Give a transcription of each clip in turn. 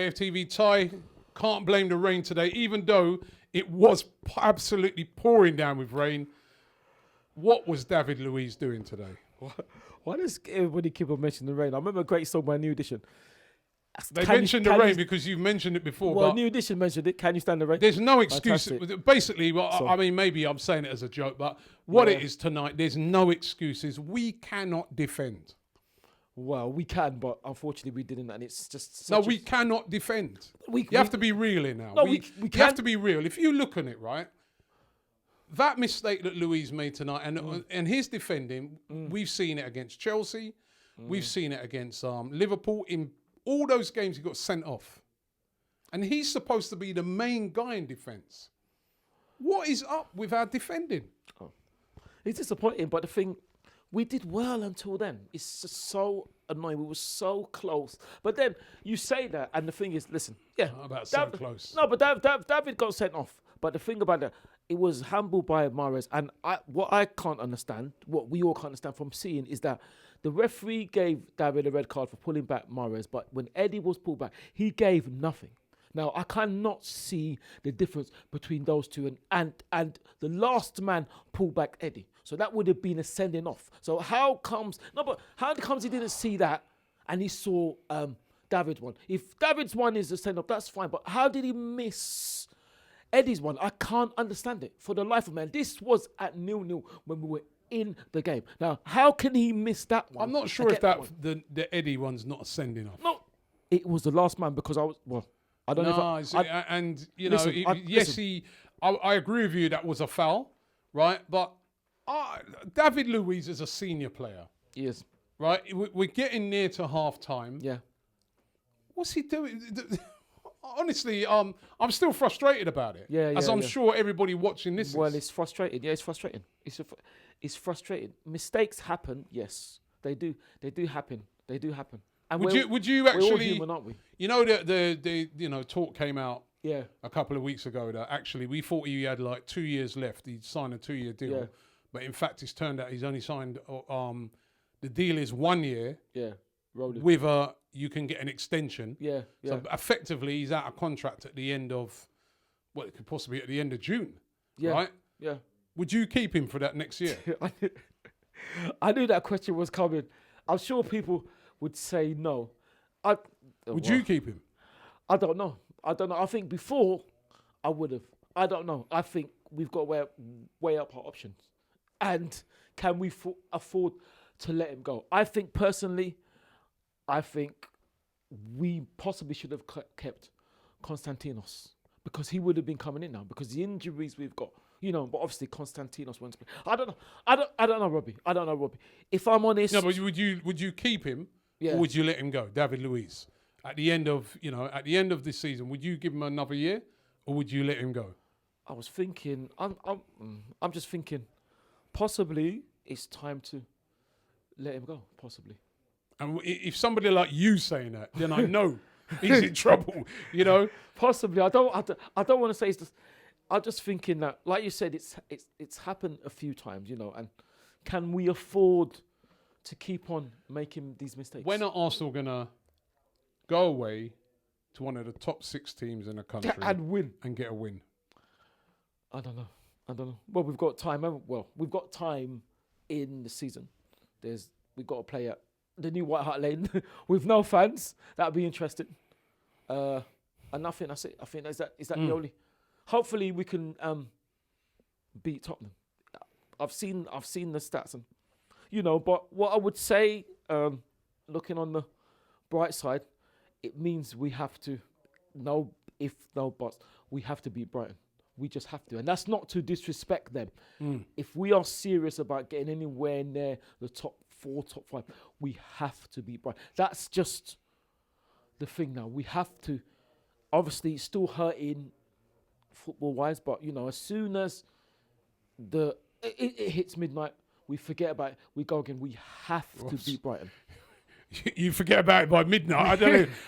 AFTV Ty, can't blame the rain today, even though it was absolutely pouring down with rain. What was David Luiz doing today? Why does everybody keep on mentioning the rain? I remember a great song by New Edition. They mentioned the rain because you've mentioned it before. Well, but New Edition mentioned it. Can you stand the rain? There's no excuse. Fantastic. Basically, well, I mean, maybe I'm saying it as a joke, but what it is tonight, there's no excuses. We cannot defend. Well, we can, but unfortunately we didn't, and it's just... We cannot defend. You have to be real here now. No, we can. You have to be real. If you look on it, right, that mistake that Luiz made tonight, and his defending, we've seen it against Chelsea, we've seen it against Liverpool. In all those games, he got sent off. And he's supposed to be the main guy in defence. What is up with our defending? Oh. It's disappointing, but the thing... We did well until then. It's just so annoying. We were so close. But then you say that, and the thing is, listen, How about so close? No, but David got sent off. But the thing about that, it was handballed by Mahrez. And what I can't understand, what we all can't understand from seeing, is that the referee gave David a red card for pulling back Mahrez. But when Eddie was pulled back, he gave nothing. Now, I cannot see the difference between those two. And the last man pulled back Eddie. So that would have been a sending off. So how comes he didn't see that and he saw David's one? If David's one is a send off, that's fine. But how did he miss Eddie's one? I can't understand it for the life of man. This was at 0-0 when we were in the game. Now, how can he miss that one? I'm not sure if the Eddie one's not a sending off. No, it was the last man because I don't know if I agree with you. That was a foul, right? But David Luiz is a senior player. He is. Right? We're getting near to half time. Yeah. What's he doing? Honestly, I'm still frustrated about it. As I'm sure everybody watching this is. Well, it's frustrating. Yeah, it's frustrating. It's frustrating. Mistakes happen. Yes, they do. They do happen. They do happen. And would you actually? We're all human, aren't we? You know the talk came out. Yeah. A couple of weeks ago that actually we thought he had like 2 years left. He'd signed a 2-year deal. Yeah. But in fact, it's turned out he's only signed. The deal is 1 year. Yeah, rolling. With you can get an extension. Yeah. So effectively, he's out of contract at the end of, it could possibly be at the end of June. Yeah. Right. Yeah. Would you keep him for that next year? I knew that question was coming. I'm sure people would say no. Would you keep him? I don't know. I think before I would have. I don't know. I think we've got to weigh up our options. And can we afford to let him go? I think personally, we possibly should have kept Konstantinos because he would have been coming in now because the injuries we've got, but obviously Konstantinos wants to play. I don't know, Robbie. If I'm honest. No, but would you keep him or would you let him go? David Luiz. At the end of this season, would you give him another year or would you let him go? I was thinking, I'm just thinking, possibly it's time to let him go. Possibly. And if somebody like you saying that, then I know he's in trouble. Possibly. I don't want to say it's just. I'm just thinking that, like you said, it's happened a few times, and can we afford to keep on making these mistakes? When are Arsenal gonna go away to one of the top 6 teams in the country and win and get a win? I don't know. Well, we've got time. We've got time in the season. We've got to play at the new White Hart Lane with no fans. That'd be interesting. And nothing. That's it. I think is that the only. Hopefully we can beat Tottenham. I've seen the stats and but what I would say, looking on the bright side, it means we have to we have to beat Brighton. We just have to. And that's not to disrespect them. If we are serious about getting anywhere near the top 4, top 5, we have to beat Brighton. That's just the thing now. We have to. Obviously, it's still hurting football-wise, but, as soon as it hits midnight, we forget about it. We go again. We have to beat Brighton. You forget about it by midnight.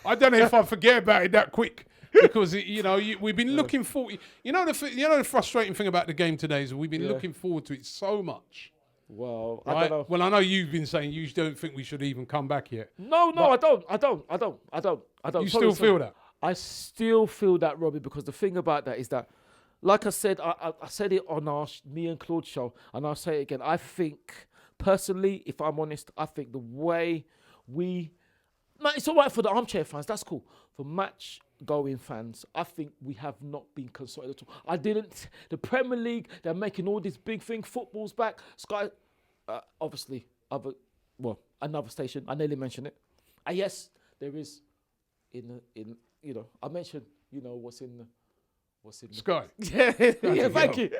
I don't know if I forget about it that quick. Because we've been looking forward. The frustrating thing about the game today is we've been looking forward to it so much. Well, right? I don't know. Well, I know you've been saying you don't think we should even come back yet. No, I don't. I don't. You still feel that? I still feel that, Robbie, because the thing about that is that, like I said, I said it on our me and Claude show, and I'll say it again. I think, personally, if I'm honest, I think the way it's all right for the armchair fans, that's cool. For match-going fans, I think we have not been consulted at all. The Premier League, they're making all this big thing, football's back, Sky, obviously, another station, I nearly mentioned it. And yes, there is, I mentioned, what's in the Sky. yeah, thank you.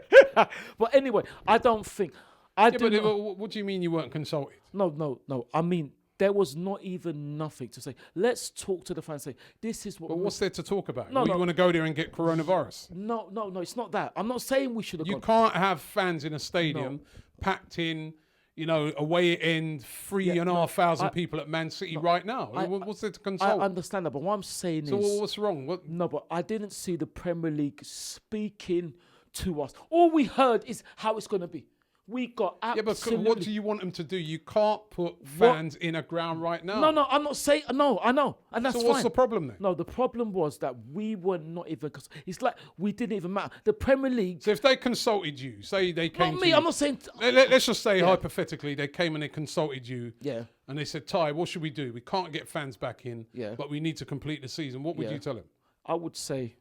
But anyway, I don't think. What do you mean you weren't consulted? No. I mean, there was not even nothing to say. Let's talk to the fans. Say, this is what. But what's there to talk about? No, you want to go there and get coronavirus? No, it's not that. I'm not saying we should have. You can't have fans in a stadium packed in. Away at end, 3,500 people at Man City right now. What's there to consult? I understand that, but what I'm saying so is... So what's wrong? No, but I didn't see the Premier League speaking to us. All we heard is how it's going to be. We got absolutely... Yeah, but what do you want them to do? You can't put fans in a ground right now. No, I'm not saying... No, I know, and that's fine. So what's the problem then? No, the problem was that we were not even... It's like we didn't even matter. The Premier League... So if they consulted you, say they came Not me, I'm not saying... Let's just say hypothetically, they came and they consulted you. Yeah. And they said, Ty, what should we do? We can't get fans back in, but we need to complete the season. What would you tell them? I would say...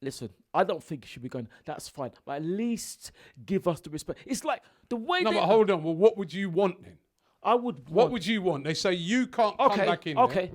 Listen, I don't think it should be going. That's fine, but at least give us the respect. It's like the way. No, but hold on. Well, what would you want then? What would you want? They say you can't come back in. Okay.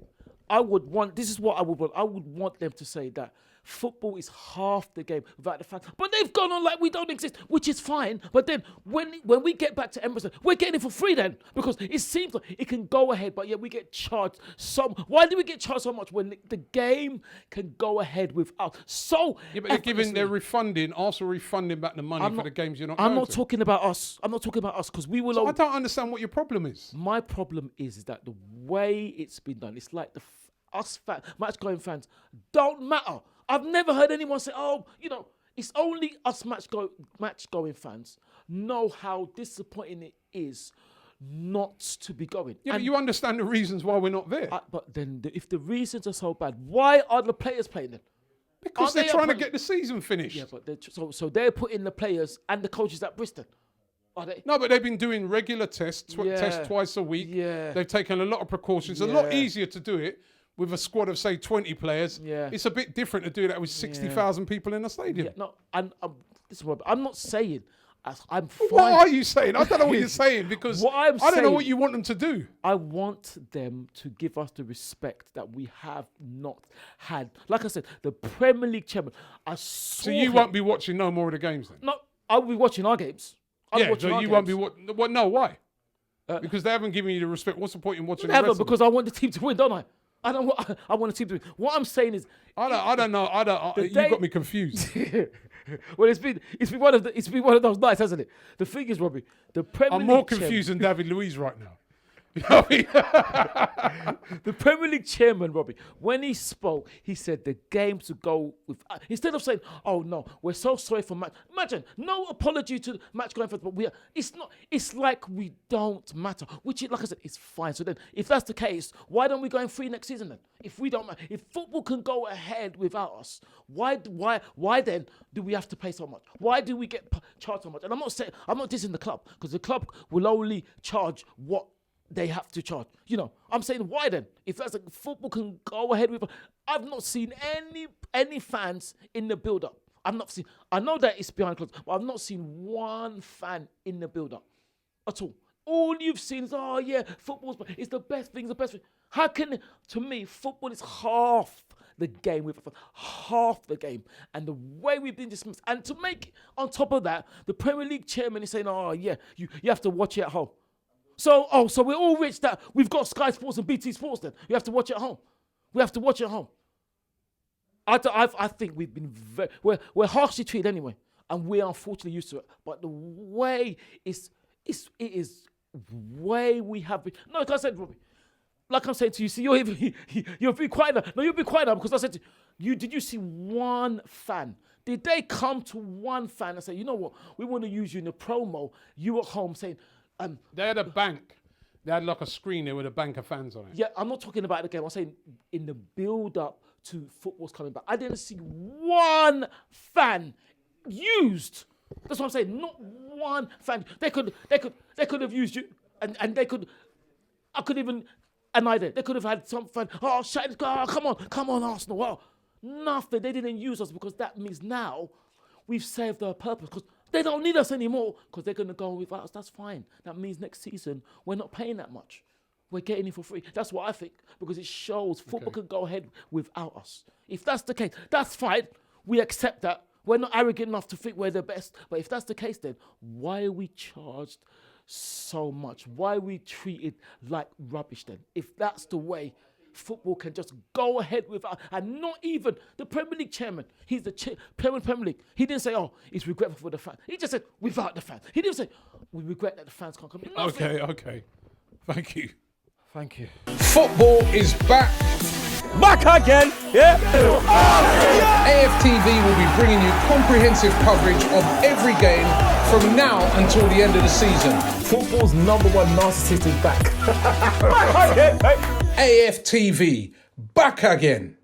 I would want. This is what I would want. I would want them to say that football is half the game without the fans. But they've gone on like we don't exist, which is fine. But then when we get back to Emerson, we're getting it for free then, because it seems like it can go ahead, but we get charged some. Why do we get charged so much when the game can go ahead without? So but they're refunding, also refunding back the money for the games you're not. I'm not talking about us. I'm not talking about us because we will. So I don't understand what your problem is. My problem is that the way it's been done, it's like us match-going fans don't matter. I've never heard anyone say, it's only us match-going fans know how disappointing it is not to be going. Yeah, but you understand the reasons why we're not there. But then if the reasons are so bad, why are the players playing then? Because they're trying to get the season finished. Yeah, but so they're putting the players and the coaches at Bristol. Are they? No, but they've been doing regular tests twice a week. Yeah. They've taken a lot of precautions. It's a lot easier to do it with a squad of, say, 20 players. Yeah. It's a bit different to do that with 60,000 people in a stadium. Yeah, no, I'm not saying... I'm fine. What are you saying? I don't know what you're saying, because I don't know what you want them to do. I want them to give us the respect that we have not had. Like I said, the Premier League chairman, So you won't be watching no more of the games then? No, I'll be watching our games. So you won't be watching... No, why? Because they haven't given you the respect. What's the point in watching the rest because I want the team to win, don't I? I want the team to win. What I'm saying is... I don't know. You got me confused. Well, it's been one of those nights, hasn't it? The thing is, Robbie, the Premier League... I'm more confused than David Luiz right now. You know what I mean? The Premier League chairman, Robbie, when he spoke, he said the game to go with... instead of saying, oh, no, we're so sorry for match... Imagine, no apology to match going for... But it's like we don't matter, which, like I said, is fine. So then, if that's the case, why don't we go in free next season then? If we don't matter, if football can go ahead without us, why then do we have to pay so much? Why do we get charged so much? And I'm not dissing the club, because the club will only charge what they have to charge. I'm saying, why then? If that's like football can go ahead with... I've not seen any fans in the build-up. I know that it's behind closed, but I've not seen one fan in the build-up at all. All you've seen is, football's... It's the best thing, How can... To me, football is half the game. With half the game. And the way we've been dismissed. And to make... On top of that, the Premier League chairman is saying, you have to watch it at home. So we're all rich that we've got Sky Sports and BT Sports then. You have to watch it at home. We have to watch it at home. I think we've been we're harshly treated anyway. And we're unfortunately used to it. But the way it is way we have been... No, like I said, Robbie, like I'm saying to you, see, you'll be quiet now. No, you'll be quiet now, because I said to you, did you see one fan? Did they come to one fan and say, you know what, we want to use you in the promo, you at home saying... they had a bank. They had like a screen there with a bank of fans on it. Yeah, I'm not talking about the game. I'm saying in the build-up to football's coming back. I didn't see one fan used. That's what I'm saying. Not one fan. They could have used you, and they could. I could even. And either they could have had some fan. Oh, shit! Oh, come on, Arsenal. Oh, nothing. They didn't use us because that means now we've served our purpose. Because they don't need us anymore. Because they're going to go without us. That's fine. That means next season we're not paying that much. We're getting it for free. That's what I think. Because it shows football can go ahead without us. If that's the case, that's fine. We accept that. We're not arrogant enough to think we're the best. But if that's the case, then why are we charged so much? Why are we treated like rubbish then? If that's the way football can just go ahead without, and not even the Premier League chairman, he's the chairman of the Premier League. He didn't say, oh, it's regretful for the fans. He just said, without the fans. He didn't say, we regret that the fans can't come in. Nothing. Okay. Thank you. Football is back. Back again, yeah? AFTV will be bringing you comprehensive coverage of every game from now until the end of the season. Football's number one narcissist is back. Back again, mate. AFTV, back again.